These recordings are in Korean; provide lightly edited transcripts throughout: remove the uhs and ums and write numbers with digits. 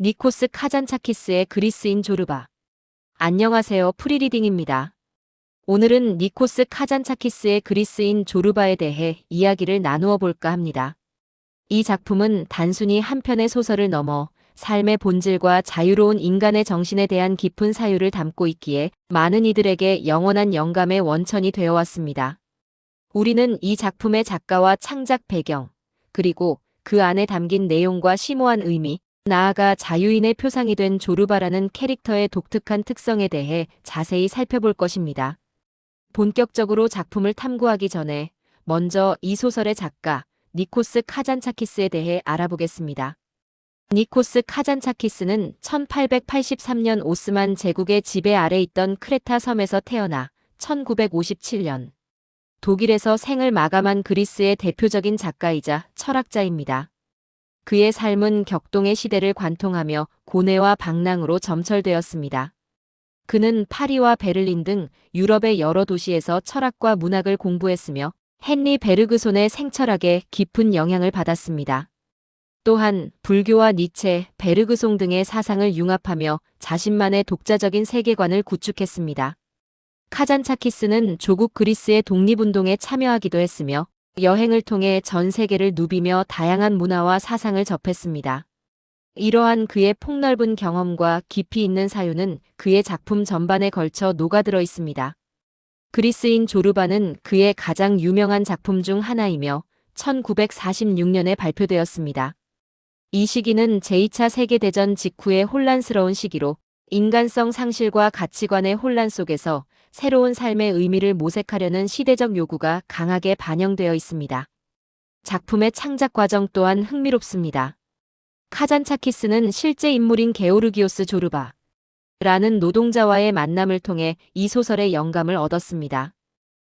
니코스 카잔차키스의 그리스인 조르바. 안녕하세요. 프리리딩입니다. 오늘은 니코스 카잔차키스의 그리스인 조르바에 대해 이야기를 나누어 볼까 합니다. 이 작품은 단순히 한 편의 소설을 넘어 삶의 본질과 자유로운 인간의 정신에 대한 깊은 사유를 담고 있기에 많은 이들에게 영원한 영감의 원천이 되어왔습니다. 우리는 이 작품의 작가와 창작 배경, 그리고 그 안에 담긴 내용과 심오한 의미, 나아가 자유인의 표상이 된 조르바라는 캐릭터의 독특한 특성에 대해 자세히 살펴볼 것입니다. 본격적으로 작품을 탐구하기 전에 먼저 이 소설의 작가 니코스 카잔차키스에 대해 알아보겠습니다. 니코스 카잔차키스는 1883년 오스만 제국의 지배 아래 있던 크레타 섬에서 태어나 1957년 독일에서 생을 마감한 그리스의 대표적인 작가이자 철학자입니다. 그의 삶은 격동의 시대를 관통하며 고뇌와 방랑으로 점철되었습니다. 그는 파리와 베를린 등 유럽의 여러 도시에서 철학과 문학을 공부했으며 헨리 베르그손의 생철학에 깊은 영향을 받았습니다. 또한 불교와 니체, 베르그송 등의 사상을 융합하며 자신만의 독자적인 세계관을 구축했습니다. 카잔차키스는 조국 그리스의 독립운동에 참여하기도 했으며 여행을 통해 전 세계를 누비며 다양한 문화와 사상을 접했습니다. 이러한 그의 폭넓은 경험과 깊이 있는 사유는 그의 작품 전반에 걸쳐 녹아들어 있습니다. 그리스인 조르바는 그의 가장 유명한 작품 중 하나이며 1946년에 발표되었습니다. 이 시기는 제2차 세계대전 직후의 혼란스러운 시기로 인간성 상실과 가치관의 혼란 속에서 새로운 삶의 의미를 모색하려는 시대적 요구가 강하게 반영되어 있습니다. 작품의 창작 과정 또한 흥미롭습니다. 카잔차키스는 실제 인물인 게오르기오스 조르바라는 노동자와의 만남을 통해 이 소설의 영감을 얻었습니다.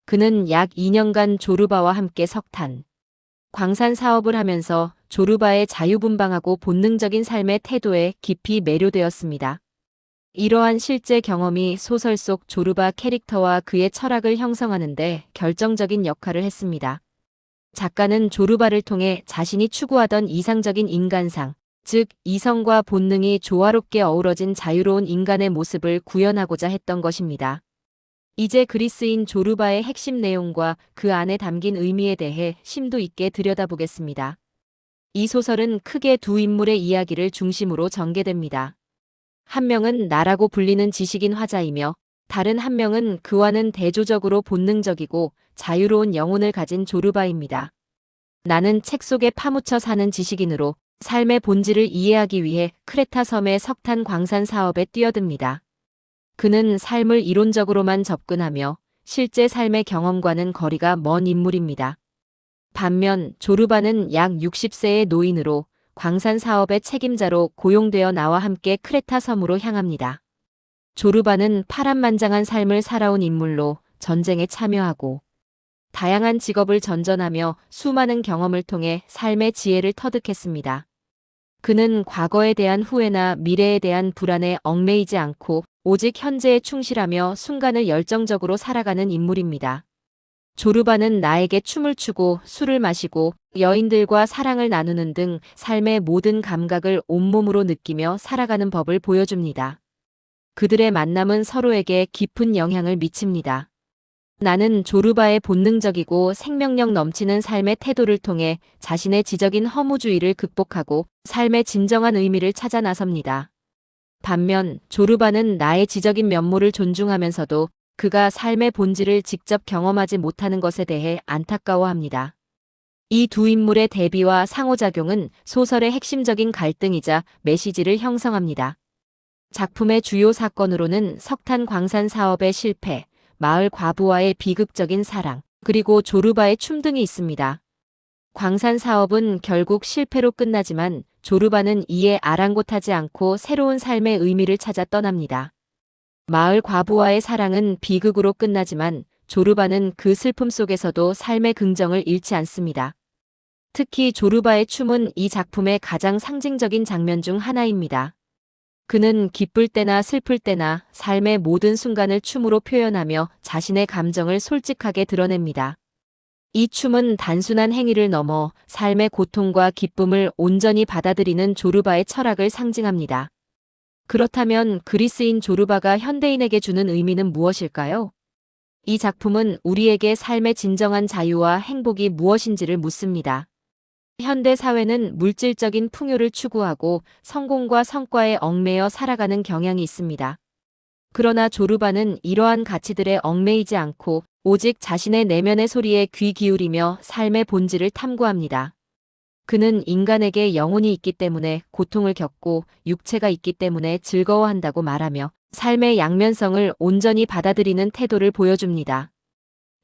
그는 약 2년간 조르바와 함께 석탄, 광산 사업을 하면서 조르바의 자유분방하고 본능적인 삶의 태도에 깊이 매료되었습니다. 이러한 실제 경험이 소설 속 조르바 캐릭터와 그의 철학을 형성하는 데 결정적인 역할을 했습니다. 작가는 조르바를 통해 자신이 추구하던 이상적인 인간상, 즉 이성과 본능이 조화롭게 어우러진 자유로운 인간의 모습을 구현하고자 했던 것입니다. 이제 그리스인 조르바의 핵심 내용과 그 안에 담긴 의미에 대해 심도 있게 들여다보겠습니다. 이 소설은 크게 두 인물의 이야기를 중심으로 전개됩니다. 한 명은 나라고 불리는 지식인 화자이며 다른 한 명은 그와는 대조적으로 본능적이고 자유로운 영혼을 가진 조르바입니다. 나는 책 속에 파묻혀 사는 지식인으로 삶의 본질을 이해하기 위해 크레타 섬의 석탄 광산 사업에 뛰어듭니다. 그는 삶을 이론적으로만 접근하며 실제 삶의 경험과는 거리가 먼 인물입니다. 반면 조르바는 약 60세의 노인으로 광산 사업의 책임자로 고용되어 나와 함께 크레타 섬으로 향합니다. 조르바는 파란만장한 삶을 살아온 인물로 전쟁에 참여하고 다양한 직업을 전전하며 수많은 경험을 통해 삶의 지혜를 터득했습니다. 그는 과거에 대한 후회나 미래에 대한 불안에 얽매이지 않고 오직 현재에 충실하며 순간을 열정적으로 살아가는 인물입니다. 조르바는 나에게 춤을 추고 술을 마시고 여인들과 사랑을 나누는 등 삶의 모든 감각을 온몸으로 느끼며 살아가는 법을 보여줍니다. 그들의 만남은 서로에게 깊은 영향을 미칩니다. 나는 조르바의 본능적이고 생명력 넘치는 삶의 태도를 통해 자신의 지적인 허무주의를 극복하고 삶의 진정한 의미를 찾아 나섭니다. 반면 조르바는 나의 지적인 면모를 존중하면서도 그가 삶의 본질을 직접 경험하지 못하는 것에 대해 안타까워합니다. 이 두 인물의 대비와 상호작용은 소설의 핵심적인 갈등이자 메시지를 형성합니다. 작품의 주요 사건으로는 석탄 광산 사업의 실패, 마을 과부와의 비극적인 사랑, 그리고 조르바의 춤 등이 있습니다. 광산 사업은 결국 실패로 끝나지만 조르바는 이에 아랑곳하지 않고 새로운 삶의 의미를 찾아 떠납니다. 마을 과부와의 사랑은 비극으로 끝나지만 조르바는 그 슬픔 속에서도 삶의 긍정을 잃지 않습니다. 특히 조르바의 춤은 이 작품의 가장 상징적인 장면 중 하나입니다. 그는 기쁠 때나 슬플 때나 삶의 모든 순간을 춤으로 표현하며 자신의 감정을 솔직하게 드러냅니다. 이 춤은 단순한 행위를 넘어 삶의 고통과 기쁨을 온전히 받아들이는 조르바의 철학을 상징합니다. 그렇다면 그리스인 조르바가 현대인에게 주는 의미는 무엇일까요? 이 작품은 우리에게 삶의 진정한 자유와 행복이 무엇인지를 묻습니다. 현대 사회는 물질적인 풍요를 추구하고 성공과 성과에 얽매여 살아가는 경향이 있습니다. 그러나 조르바는 이러한 가치들에 얽매이지 않고 오직 자신의 내면의 소리에 귀 기울이며 삶의 본질을 탐구합니다. 그는 인간에게 영혼이 있기 때문에 고통을 겪고 육체가 있기 때문에 즐거워한다고 말하며 삶의 양면성을 온전히 받아들이는 태도를 보여줍니다.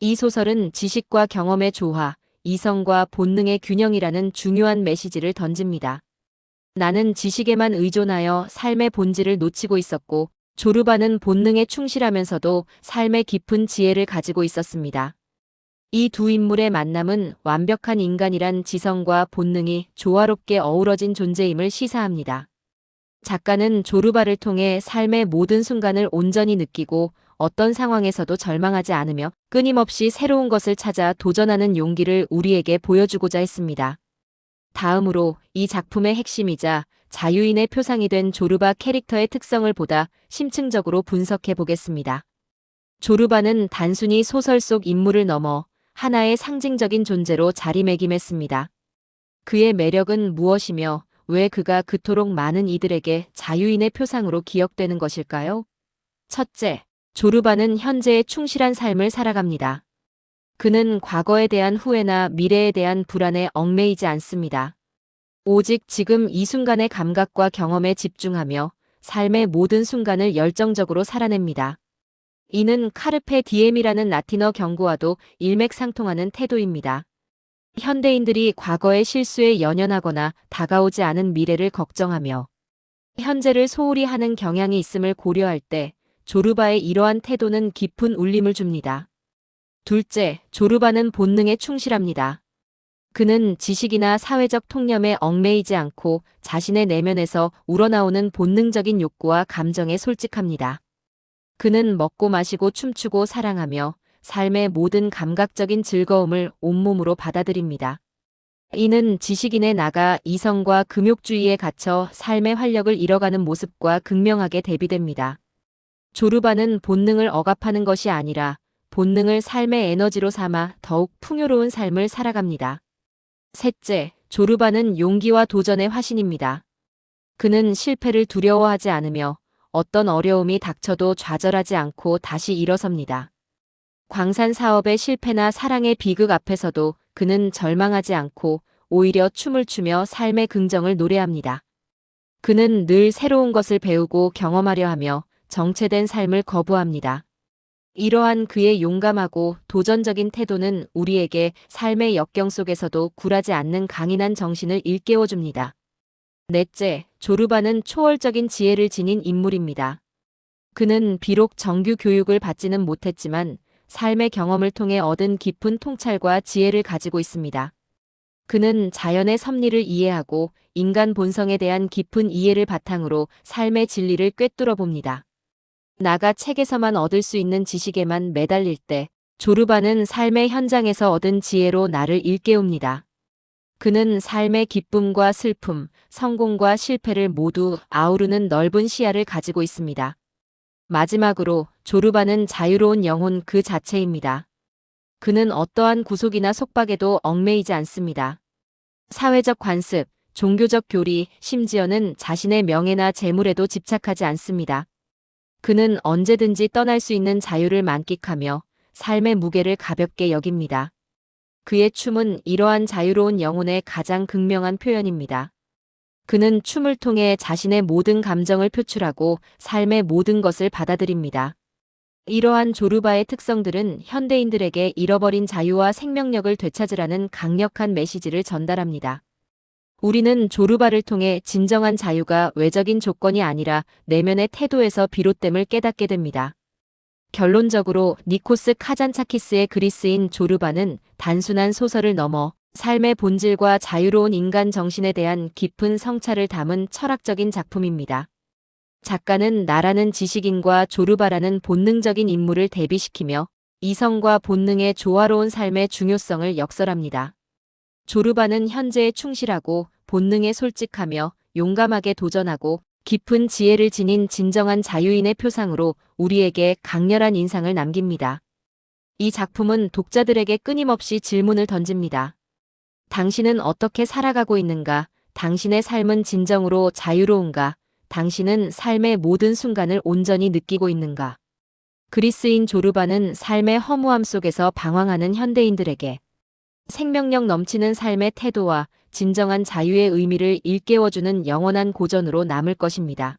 이 소설은 지식과 경험의 조화, 이성과 본능의 균형이라는 중요한 메시지를 던집니다. 나는 지식에만 의존하여 삶의 본질을 놓치고 있었고, 조르바는 본능에 충실하면서도 삶의 깊은 지혜를 가지고 있었습니다. 이 두 인물의 만남은 완벽한 인간이란 지성과 본능이 조화롭게 어우러진 존재임을 시사합니다. 작가는 조르바를 통해 삶의 모든 순간을 온전히 느끼고 어떤 상황에서도 절망하지 않으며 끊임없이 새로운 것을 찾아 도전하는 용기를 우리에게 보여주고자 했습니다. 다음으로 이 작품의 핵심이자 자유인의 표상이 된 조르바 캐릭터의 특성을 보다 심층적으로 분석해 보겠습니다. 조르바는 단순히 소설 속 인물을 넘어 하나의 상징적인 존재로 자리매김했습니다. 그의 매력은 무엇이며 왜 그가 그토록 많은 이들에게 자유인의 표상으로 기억되는 것일까요? 첫째, 조르바는 현재에 충실한 삶을 살아갑니다. 그는 과거에 대한 후회나 미래에 대한 불안에 얽매이지 않습니다. 오직 지금 이 순간의 감각과 경험에 집중하며 삶의 모든 순간을 열정적으로 살아냅니다. 이는 카르페 디엠이라는 라틴어 경고와도 일맥상통하는 태도입니다. 현대인들이 과거의 실수에 연연하거나 다가오지 않은 미래를 걱정하며 현재를 소홀히 하는 경향이 있음을 고려할 때 조르바의 이러한 태도는 깊은 울림을 줍니다. 둘째, 조르바는 본능에 충실합니다. 그는 지식이나 사회적 통념에 얽매이지 않고 자신의 내면에서 우러나오는 본능적인 욕구와 감정에 솔직합니다. 그는 먹고 마시고 춤추고 사랑하며 삶의 모든 감각적인 즐거움을 온몸으로 받아들입니다. 이는 지식인의 나가 이성과 금욕주의에 갇혀 삶의 활력을 잃어가는 모습과 극명하게 대비됩니다. 조르바는 본능을 억압하는 것이 아니라 본능을 삶의 에너지로 삼아 더욱 풍요로운 삶을 살아갑니다. 셋째, 조르바는 용기와 도전의 화신입니다. 그는 실패를 두려워하지 않으며 어떤 어려움이 닥쳐도 좌절하지 않고 다시 일어섭니다. 광산 사업의 실패나 사랑의 비극 앞에서도 그는 절망하지 않고 오히려 춤을 추며 삶의 긍정을 노래합니다. 그는 늘 새로운 것을 배우고 경험하려 하며 정체된 삶을 거부합니다. 이러한 그의 용감하고 도전적인 태도는 우리에게 삶의 역경 속에서도 굴하지 않는 강인한 정신을 일깨워줍니다. 넷째, 조르바는 초월적인 지혜를 지닌 인물입니다. 그는 비록 정규 교육을 받지는 못했지만 삶의 경험을 통해 얻은 깊은 통찰과 지혜를 가지고 있습니다. 그는 자연의 섭리를 이해하고 인간 본성에 대한 깊은 이해를 바탕으로 삶의 진리를 꿰뚫어 봅니다. 나가 책에서만 얻을 수 있는 지식에만 매달릴 때 조르바는 삶의 현장에서 얻은 지혜로 나를 일깨웁니다. 그는 삶의 기쁨과 슬픔, 성공과 실패를 모두 아우르는 넓은 시야를 가지고 있습니다. 마지막으로 조르바는 자유로운 영혼 그 자체입니다. 그는 어떠한 구속이나 속박에도 얽매이지 않습니다. 사회적 관습, 종교적 교리, 심지어는 자신의 명예나 재물에도 집착하지 않습니다. 그는 언제든지 떠날 수 있는 자유를 만끽하며 삶의 무게를 가볍게 여깁니다. 그의 춤은 이러한 자유로운 영혼의 가장 극명한 표현입니다. 그는 춤을 통해 자신의 모든 감정을 표출하고 삶의 모든 것을 받아들입니다. 이러한 조르바의 특성들은 현대인들에게 잃어버린 자유와 생명력을 되찾으라는 강력한 메시지를 전달합니다. 우리는 조르바를 통해 진정한 자유가 외적인 조건이 아니라 내면의 태도에서 비롯됨을 깨닫게 됩니다. 결론적으로 니코스 카잔차키스의 그리스인 조르바는 단순한 소설을 넘어 삶의 본질과 자유로운 인간 정신에 대한 깊은 성찰을 담은 철학적인 작품입니다. 작가는 나라는 지식인과 조르바라는 본능적인 인물을 대비시키며 이성과 본능의 조화로운 삶의 중요성을 역설합니다. 조르바는 현재에 충실하고 본능에 솔직하며 용감하게 도전하고 깊은 지혜를 지닌 진정한 자유인의 표상으로 우리에게 강렬한 인상을 남깁니다. 이 작품은 독자들에게 끊임없이 질문을 던집니다. 당신은 어떻게 살아가고 있는가? 당신의 삶은 진정으로 자유로운가? 당신은 삶의 모든 순간을 온전히 느끼고 있는가? 그리스인 조르바는 삶의 허무함 속에서 방황하는 현대인들에게 생명력 넘치는 삶의 태도와 진정한 자유의 의미를 일깨워주는 영원한 고전으로 남을 것입니다.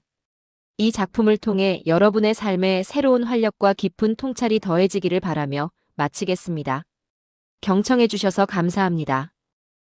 이 작품을 통해 여러분의 삶에 새로운 활력과 깊은 통찰이 더해지기를 바라며 마치겠습니다. 경청해 주셔서 감사합니다.